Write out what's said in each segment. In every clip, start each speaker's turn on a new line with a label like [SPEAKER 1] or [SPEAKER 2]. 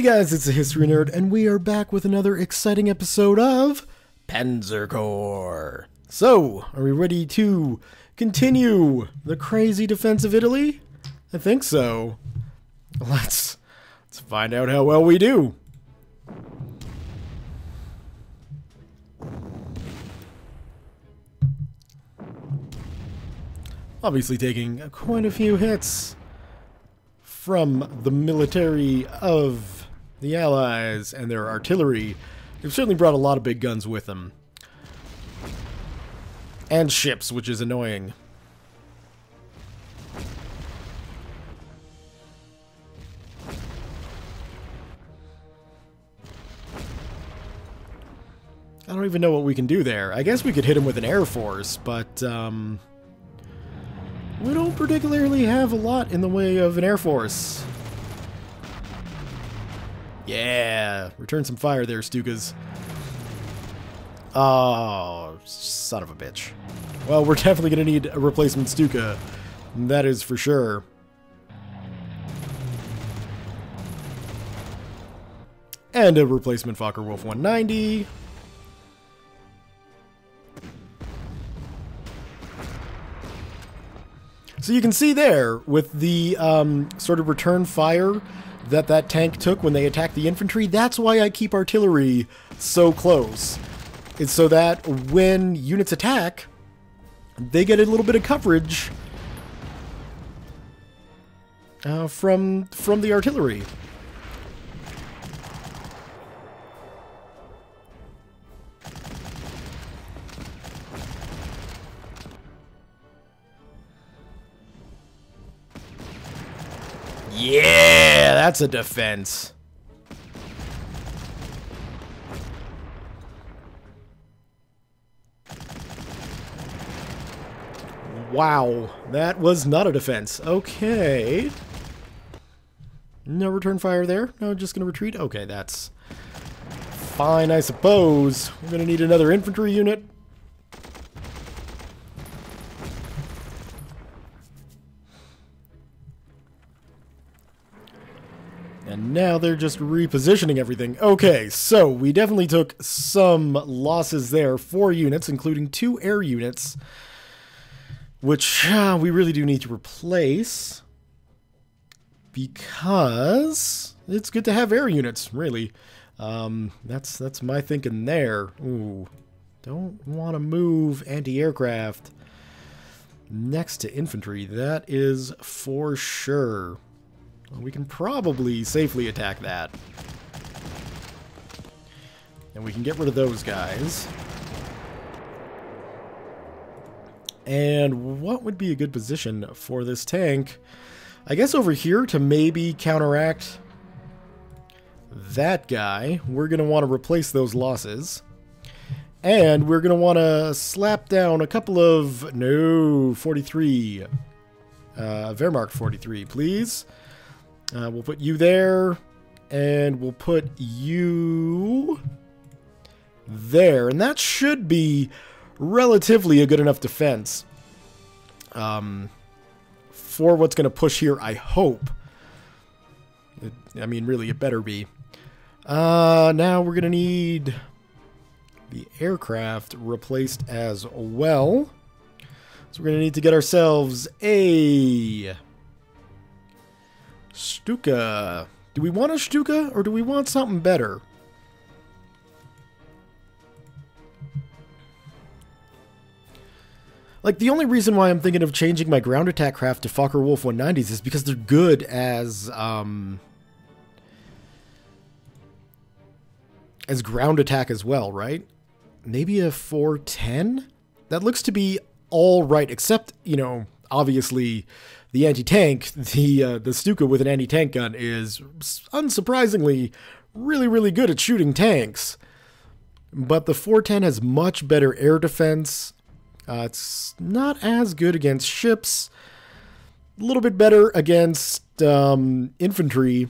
[SPEAKER 1] Guys, it's a History Nerd, and we are back with another exciting episode of Panzer Corps. So, are we ready to continue the crazy defense of Italy? I think so. Let's find out how well we do. Obviously taking quite a few hits from the military of the Allies and their artillery. They've certainly brought a lot of big guns with them. And ships, which is annoying. I don't even know what we can do there. I guess we could hit him with an air force, but we don't particularly have a lot in the way of an air force. Yeah, return some fire there, Stukas. Oh, son of a bitch. Well, we're definitely going to need a replacement Stuka. That is for sure. And a replacement Focke-Wulf 190. So you can see there, with the sort of return fire that tank took when they attacked the infantry, that's why I keep artillery so close. It's so that when units attack, they get a little bit of coverage from the artillery. Yeah, that's a defense. Wow, that was not a defense. Okay. No return fire there? No, just gonna retreat? Okay, that's fine, I suppose. We're gonna need another infantry unit. And now they're just repositioning everything. Okay, so we definitely took some losses there. 4 units, including 2 air units, which we really do need to replace. Because it's good to have air units, really. That's my thinking there. Ooh, don't want to move anti-aircraft next to infantry. That is for sure. We can probably safely attack that. And we can get rid of those guys. And what would be a good position for this tank? I guess over here to maybe counteract that guy. We're going to want to replace those losses. And we're going to want to slap down a couple of... No, 43. Wehrmacht 43, please. We'll put you there, and we'll put you there. And that should be relatively a good enough defense for what's going to push here, I hope. I mean, really, it better be. Now we're going to need the aircraft replaced as well. So we're going to need to get ourselves a... Stuka. Do we want a Stuka, or do we want something better? Like, the only reason why I'm thinking of changing my ground attack craft to Focke-Wulf 190s is because they're good as ground attack as well, right? Maybe a 410? That looks to be all right, except, you know, obviously... The anti-tank, the Stuka with an anti-tank gun is, unsurprisingly, really, really good at shooting tanks. But the 410 has much better air defense. It's not as good against ships. A little bit better against infantry.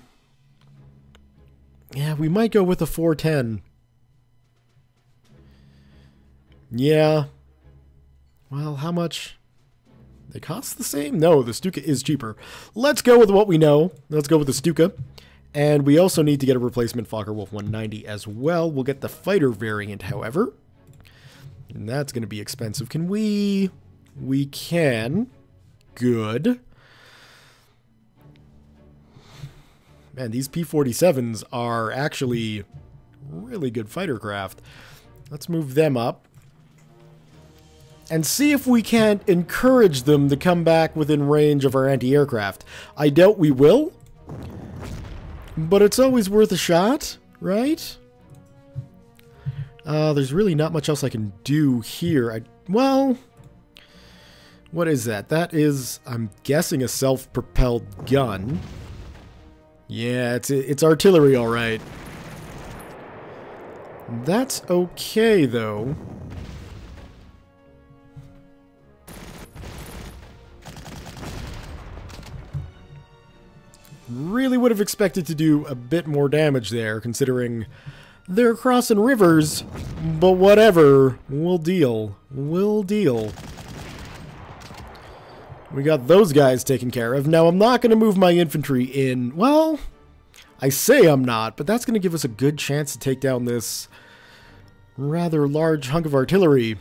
[SPEAKER 1] Yeah, we might go with a 410. Yeah. Well, how much? They cost the same? No, the Stuka is cheaper. Let's go with what we know. Let's go with the Stuka. And we also need to get a replacement Focke-Wulf 190 as well. We'll get the fighter variant, however. And that's going to be expensive. Can we? We can. Good. Man, these P-47s are actually really good fighter craft. Let's move them up. And see if we can't encourage them to come back within range of our anti-aircraft. I doubt we will. But it's always worth a shot, right? There's really not much else I can do here. Well, what is that? That is, I'm guessing, a self-propelled gun. Yeah, it's artillery, all right. That's okay, though. Really would have expected to do a bit more damage there, considering they're crossing rivers, but whatever. We'll deal. We'll deal. We got those guys taken care of. Now, I'm not going to move my infantry in. Well, I say I'm not, but that's going to give us a good chance to take down this rather large hunk of artillery.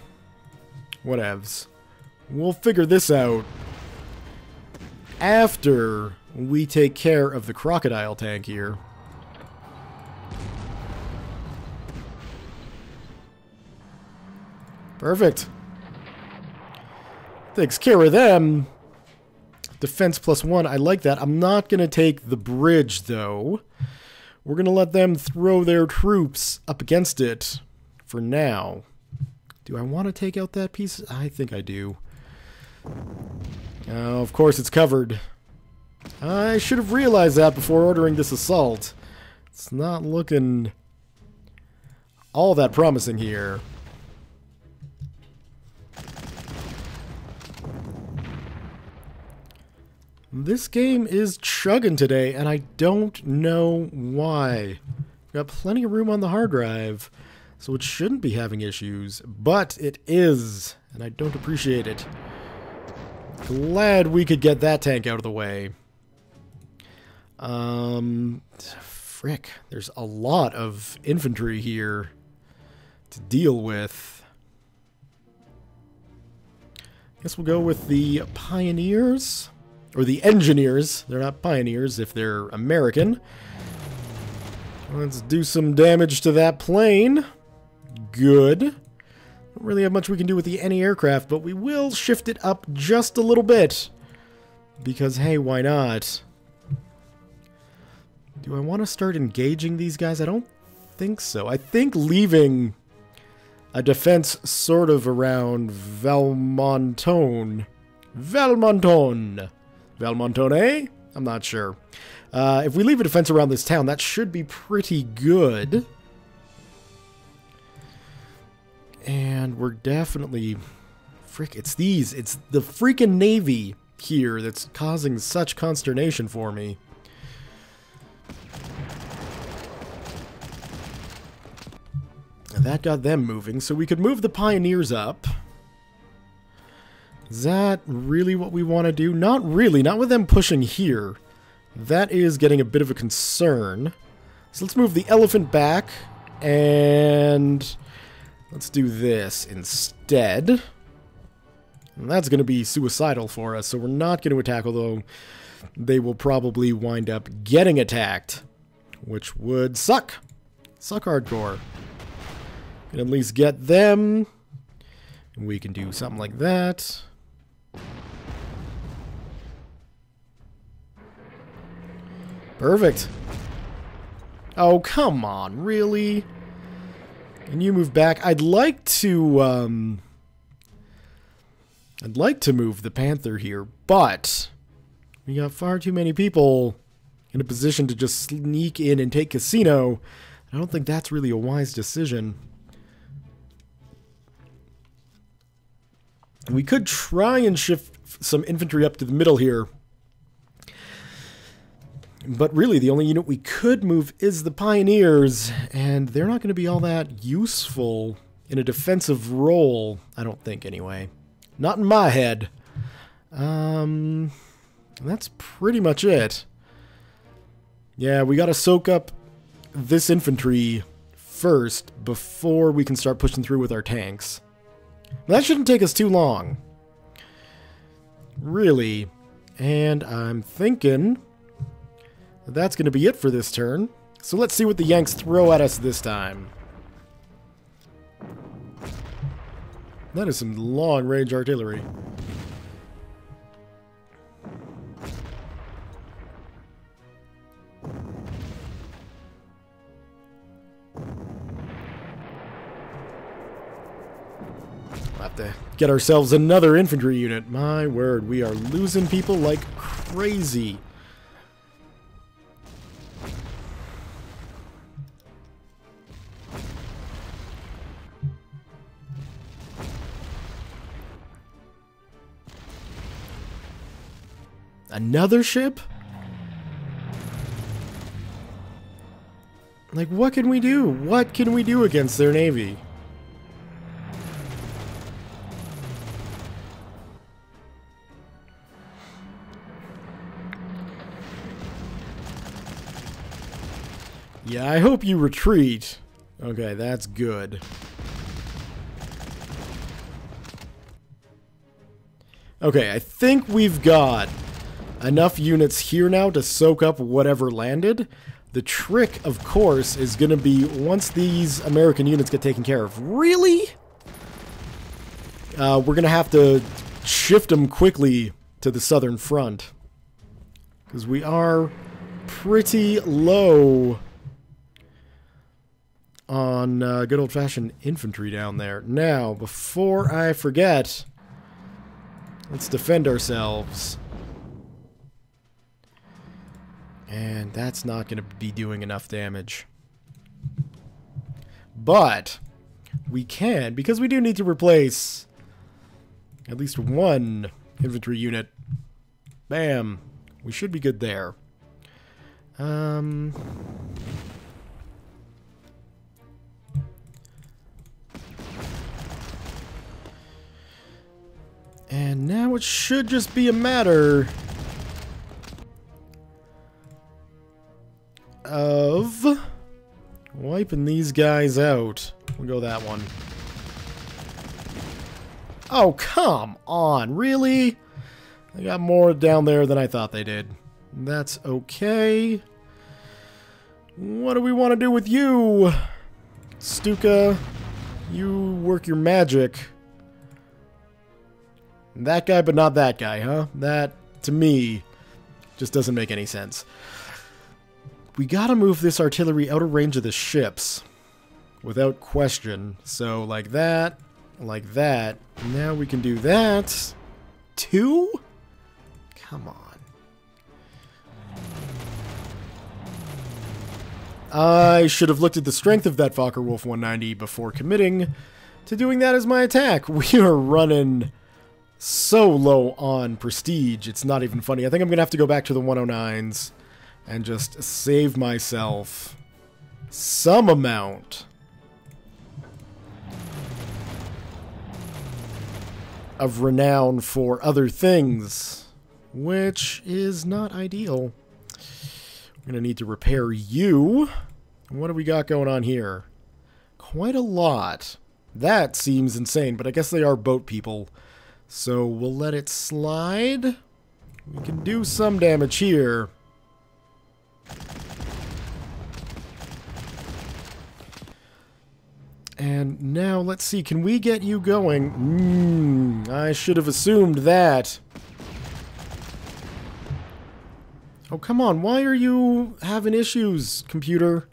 [SPEAKER 1] Whatevs. We'll figure this out after we take care of the crocodile tank here. Perfect. Takes care of them. Defense +1, I like that. I'm not going to take the bridge, though. We're going to let them throw their troops up against it for now. Do I want to take out that piece? I think I do. Oh, of course it's covered. I should have realized that before ordering this assault. It's not looking all that promising here. This game is chugging today, and I don't know why. We've got plenty of room on the hard drive, so it shouldn't be having issues, but it is, and I don't appreciate it. Glad we could get that tank out of the way. Frick, there's a lot of infantry here to deal with. Guess we'll go with the pioneers. Or the engineers. They're not pioneers if they're American. Let's do some damage to that plane. Good. Don't really have much we can do with the anti-aircraft, but we will shift it up just a little bit. Because, hey, why not? Do I want to start engaging these guys? I don't think so. I think leaving a defense sort of around Valmontone. Valmontone? I'm not sure. If we leave a defense around this town, that should be pretty good. And we're definitely... Frick, it's these. It's the freaking Navy here that's causing such consternation for me. And that got them moving, so we could move the pioneers up. Is that really what we want to do? Not really, not with them pushing here. That is getting a bit of a concern. So let's move the elephant back, and let's do this instead. And that's going to be suicidal for us, so we're not going to attack, although they will probably wind up getting attacked, which would suck. Suck hardcore. Can at least get them. And we can do something like that. Perfect. Oh, come on, really? Can you move back? I'd like to move the Panther here, but we got far too many people in a position to just sneak in and take Casino. I don't think that's really a wise decision. We could try and shift some infantry up to the middle here. But really, the only unit we could move is the Pioneers, and they're not going to be all that useful in a defensive role, I don't think, anyway. Not in my head. That's pretty much it. Yeah, we gotta soak up this infantry first before we can start pushing through with our tanks. That shouldn't take us too long. Really. And I'm thinking that's going to be it for this turn. So let's see what the Yanks throw at us this time. That is some long-range artillery. We'll have to get ourselves another infantry unit. My word, we are losing people like crazy. Another ship? Like, what can we do? What can we do against their navy? Yeah, I hope you retreat. Okay, that's good. Okay, I think we've got enough units here now to soak up whatever landed. The trick, of course, is going to be once these American units get taken care of. Really? We're going to have to shift them quickly to the southern front. Because we are pretty low on good old-fashioned infantry down there. Now, before I forget, let's defend ourselves. And that's not going to be doing enough damage. But we can, because we do need to replace at least one infantry unit. Bam. We should be good there. And now it should just be a matter of wiping these guys out. We'll go that one. Oh, come on. Really? They got more down there than I thought they did. That's okay. What do we want to do with you? Stuka, you work your magic. That guy, but not that guy, huh? That, to me, just doesn't make any sense. We gotta move this artillery out of range of the ships. Without question. So, like that. Like that. Now we can do that. 2? Come on. I should have looked at the strength of that Fokker-Wolf 190 before committing to doing that as my attack. We are running so low on prestige, it's not even funny. I think I'm going to have to go back to the 109s and just save myself some amount of renown for other things, which is not ideal. We're going to need to repair you. What do we got going on here? Quite a lot. That seems insane, but I guess they are boat people. So we'll let it slide. We can do some damage here. And now, let's see, can we get you going? I should have assumed that. Oh, come on, why are you having issues, computer?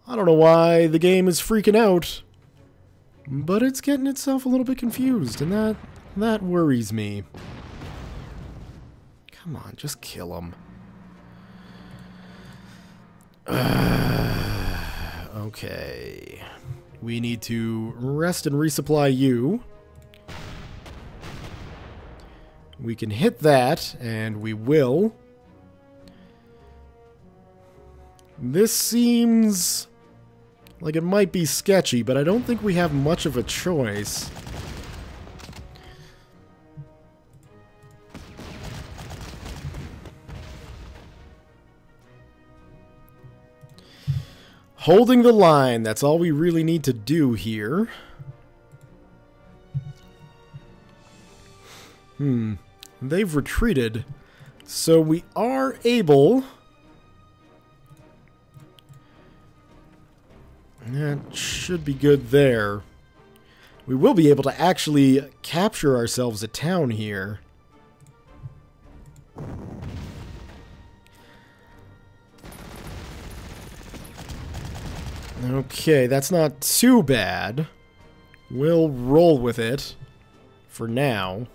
[SPEAKER 1] I don't know why the game is freaking out, but it's getting itself a little bit confused, and that worries me. Come on, just kill him. Okay. We need to rest and resupply you. We can hit that, and we will. This seems Like, it might be sketchy, but I don't think we have much of a choice. Holding the line, that's all we really need to do here. They've retreated, so we are able... That should be good there. We will be able to actually capture ourselves a town here. Okay, that's not too bad. We'll roll with it for now.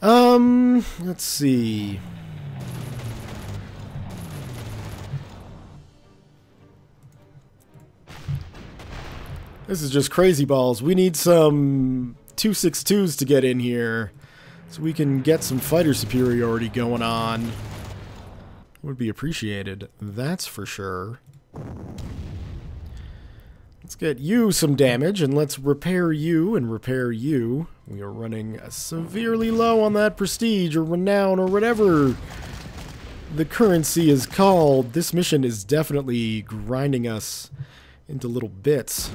[SPEAKER 1] Let's see. This is just crazy balls. We need some 262s to get in here so we can get some fighter superiority going on. Would be appreciated, that's for sure. Let's get you some damage, and let's repair you and repair you. We are running severely low on that prestige or renown or whatever the currency is called. This mission is definitely grinding us into little bits.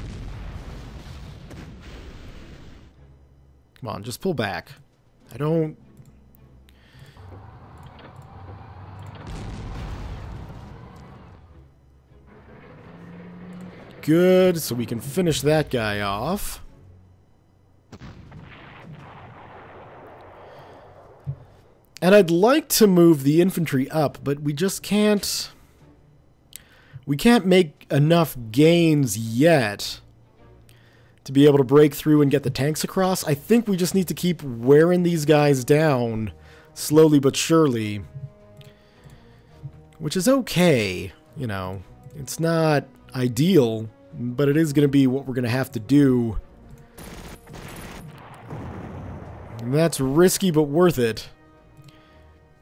[SPEAKER 1] Come on, just pull back. I don't... Good, so we can finish that guy off. And I'd like to move the infantry up, but we just can't... We can't make enough gains yet to be able to break through and get the tanks across. I think we just need to keep wearing these guys down slowly but surely. Which is okay, you know. It's not ideal, but it is going to be what we're going to have to do. And that's risky but worth it.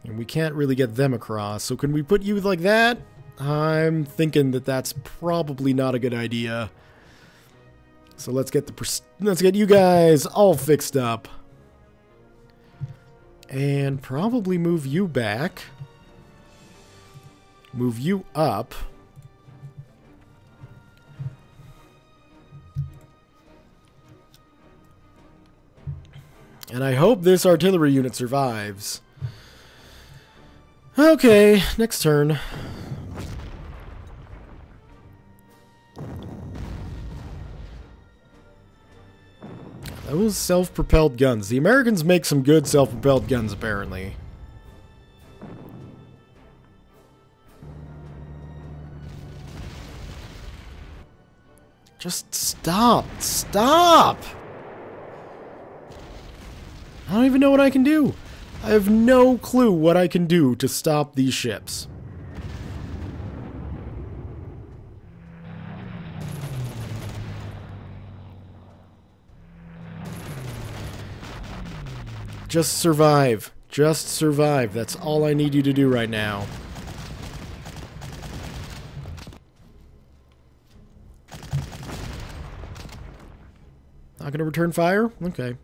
[SPEAKER 1] And we can't really get them across. So can we put you like that? I'm thinking that that's probably not a good idea. So let's get you guys all fixed up. And probably move you back. Move you up. And I hope this artillery unit survives. Okay, next turn. Those self-propelled guns. The Americans make some good self-propelled guns, apparently. Just stop. Stop! I don't even know what I can do. I have no clue what I can do to stop these ships. Just survive. Just survive. That's all I need you to do right now. Not gonna return fire? Okay.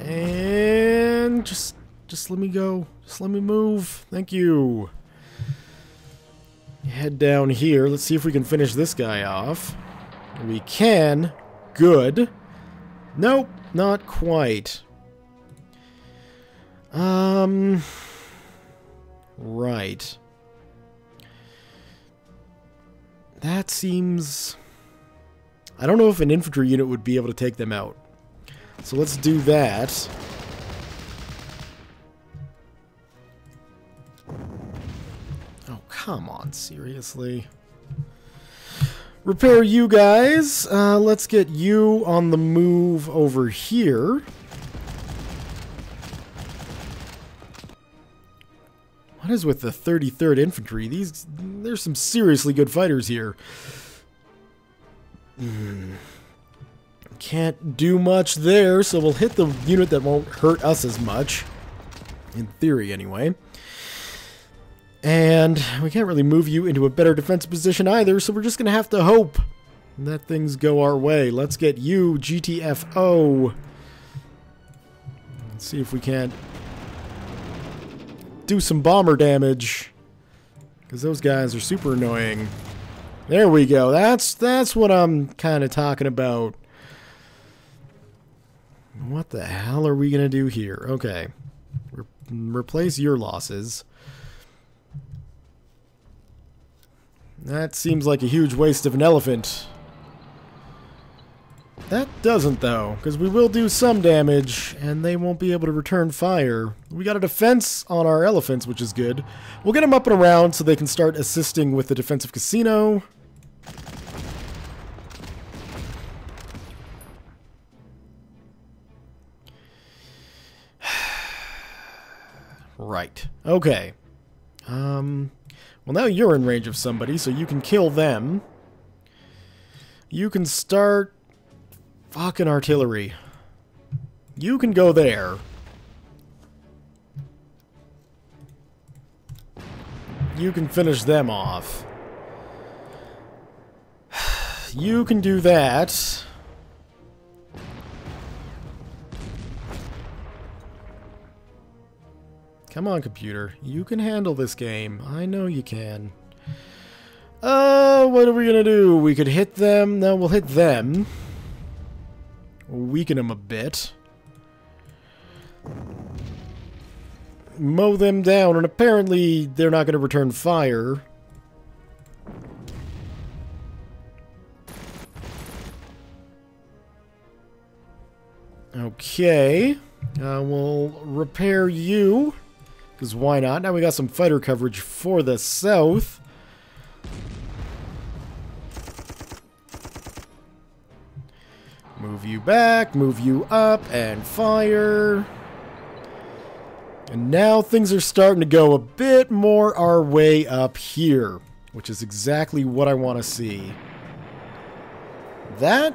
[SPEAKER 1] And just let me go. Just let me move. Thank you. Head down here. Let's see if we can finish this guy off. We can. Good. Nope, not quite. Right. That seems... I don't know if an infantry unit would be able to take them out. So let's do that. Oh, come on, seriously. repair you guys. Let's get you on the move over here. What is with the 33rd Infantry? There's some seriously good fighters here. Can't do much there, so we'll hit the unit that won't hurt us as much. In theory, anyway. And we can't really move you into a better defensive position either, so we're just going to have to hope that things go our way. Let's get you, GTFO. Let's see if we can't do some bomber damage, because those guys are super annoying. There we go. That's what I'm kind of talking about. What the hell are we going to do here? Okay. Replace your losses. That seems like a huge waste of an elephant. That doesn't, though, because we will do some damage, and they won't be able to return fire. We got a defense on our elephants, which is good. We'll get them up and around so they can start assisting with the defensive casino. Right. Okay. Well, now you're in range of somebody, so you can kill them. You can start fucking artillery. You can go there. You can finish them off. You can do that. Come on, computer. You can handle this game. I know you can. What are we gonna do? We could hit them. No, we'll hit them. Weaken them a bit. Mow them down, and apparently they're not gonna return fire. Okay. We'll repair you. Because why not? Now we got some fighter coverage for the south. Move you back, move you up, and fire. And now things are starting to go a bit more our way up here, which is exactly what I want to see. That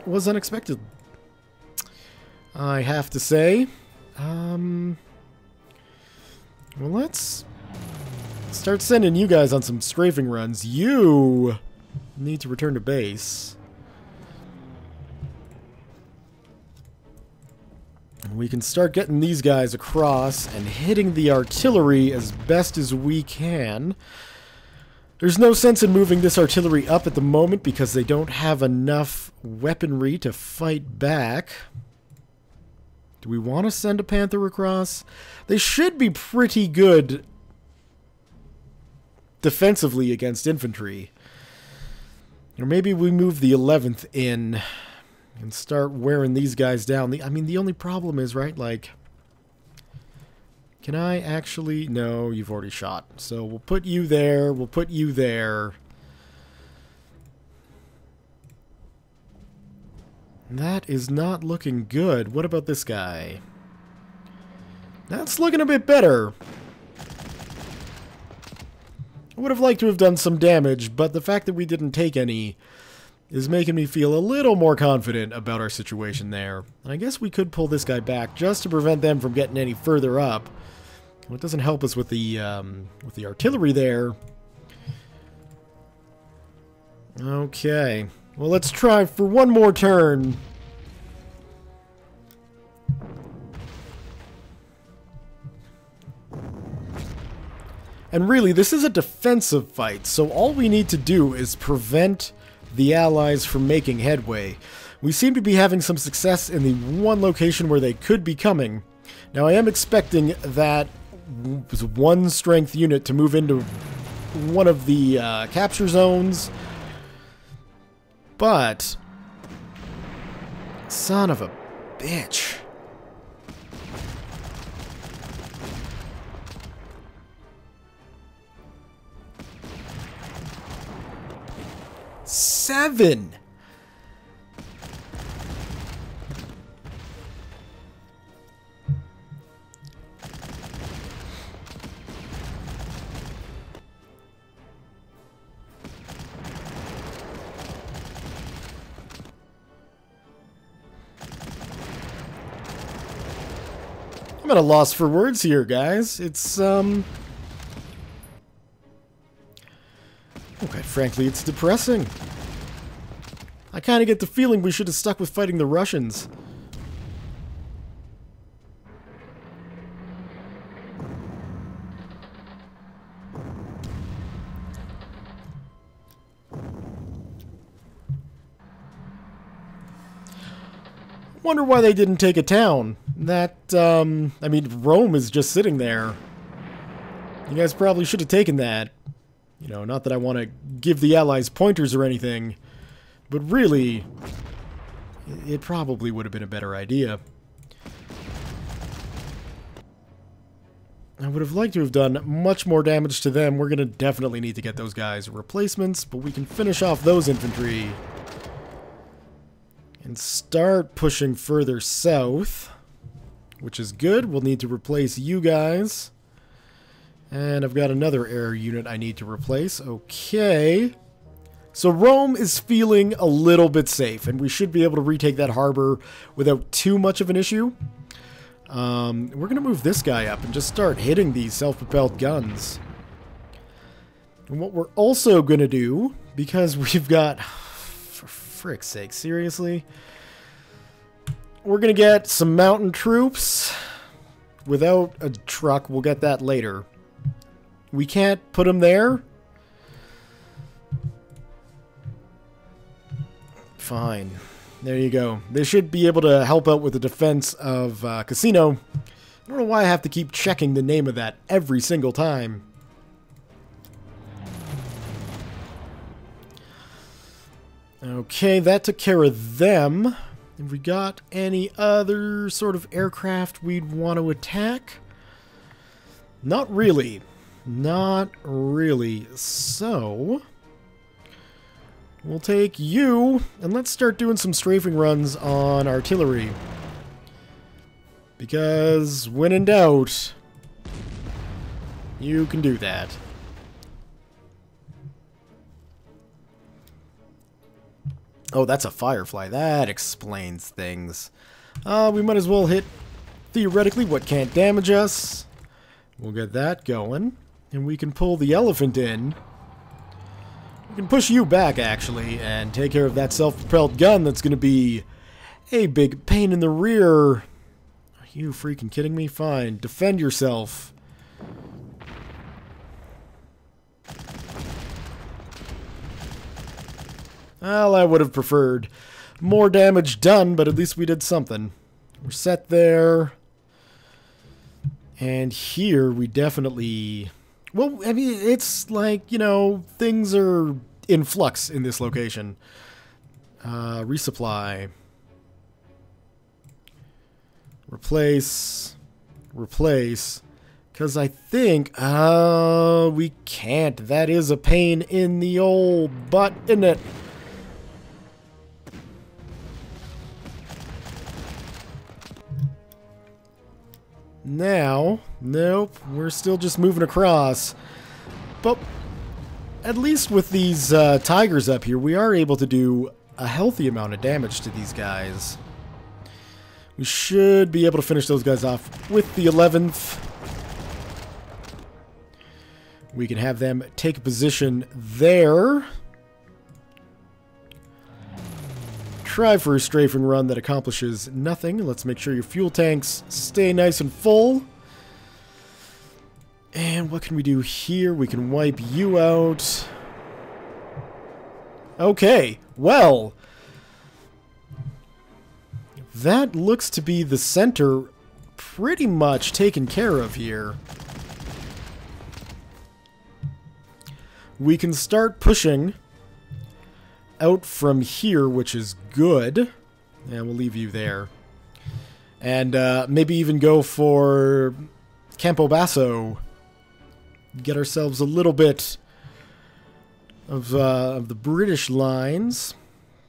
[SPEAKER 1] was unexpected, I have to say. Well, let's start sending you guys on some strafing runs. You need to return to base. We can start getting these guys across and hitting the artillery as best as we can. There's no sense in moving this artillery up at the moment because they don't have enough weaponry to fight back. Do we want to send a Panther across? They should be pretty good defensively against infantry. Or maybe we move the 11th in and start wearing these guys down. I mean, the only problem is, right, like, can I actually... No, you've already shot. So we'll put you there, we'll put you there. That is not looking good. What about this guy? That's looking a bit better. I would have liked to have done some damage, but the fact that we didn't take any is making me feel a little more confident about our situation there. And I guess we could pull this guy back just to prevent them from getting any further up. Well, it doesn't help us with the artillery there. Okay. Well, let's try for one more turn. And really, this is a defensive fight, so all we need to do is prevent the Allies from making headway. We seem to be having some success in the one location where they could be coming. Now, I am expecting that one strength unit to move into one of the capture zones. But, son of a bitch. 7! I'm at a loss for words here, guys. It's, okay, frankly, it's depressing. I kind of get the feeling we should have stuck with fighting the Russians. Wonder why they didn't take a town. That, I mean, Rome is just sitting there. You guys probably should have taken that. You know, not that I want to give the Allies pointers or anything, but really, it probably would have been a better idea. I would have liked to have done much more damage to them. We're going to definitely need to get those guys replacements, but we can finish off those infantry and start pushing further south, which is good. We'll need to replace you guys. And I've got another air unit I need to replace. Okay. So Rome is feeling a little bit safe, and we should be able to retake that harbor without too much of an issue. We're going to move this guy up and just start hitting these self-propelled guns. And what we're also going to do, because we've got... For frick's sake, seriously? We're going to get some mountain troops without a truck. We'll get that later. We can't put them there? Fine. There you go. They should be able to help out with the defense of Casino. I don't know why I have to keep checking the name of that every single time. Okay, that took care of them. Have we got any other sort of aircraft we'd want to attack? Not really. Not really. So, we'll take you, and let's start doing some strafing runs on artillery. Because, when in doubt, you can do that. Oh, that's a Firefly. That explains things. We might as well hit, theoretically, what can't damage us. We'll get that going. And we can pull the elephant in. We can push you back, actually, and take care of that self-propelled gun that's going to be a big pain in the rear. Are you freaking kidding me? Fine. Defend yourself. Well, I would have preferred more damage done, but at least we did something. We're set there. And here we definitely... Well, I mean, it's like, you know, things are in flux in this location. Resupply. Replace. Replace. Because I think... we can't. That is a pain in the old butt, isn't it? Now, nope, we're still just moving across. But at least with these tigers up here, we are able to do a healthy amount of damage to these guys. We should be able to finish those guys off with the 11th. We can have them take a position there. Try for a strafing run that accomplishes nothing. Let's make sure your fuel tanks stay nice and full. And what can we do here? We can wipe you out. Okay, well, that looks to be the center pretty much taken care of here. We can start pushing out from here, which is good. And we'll leave you there. And maybe even go for Campobasso. Get ourselves a little bit of the British lines.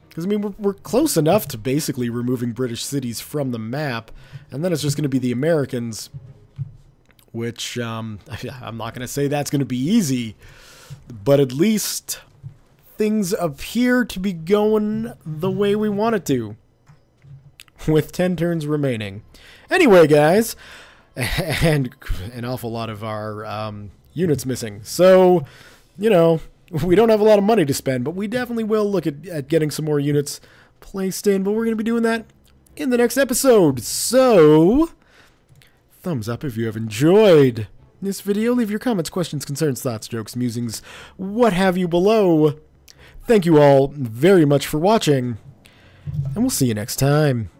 [SPEAKER 1] Because, I mean, we're close enough to basically removing British cities from the map. And then it's just going to be the Americans, which I'm not going to say that's going to be easy. But at least things appear to be going the way we want it to, with 10 turns remaining. Anyway, guys, and an awful lot of our units missing. So, you know, we don't have a lot of money to spend, but we definitely will look at getting some more units placed in. But we're going to be doing that in the next episode. So, thumbs up if you have enjoyed this video. Leave your comments, questions, concerns, thoughts, jokes, musings, what have you below. Thank you all very much for watching, and we'll see you next time.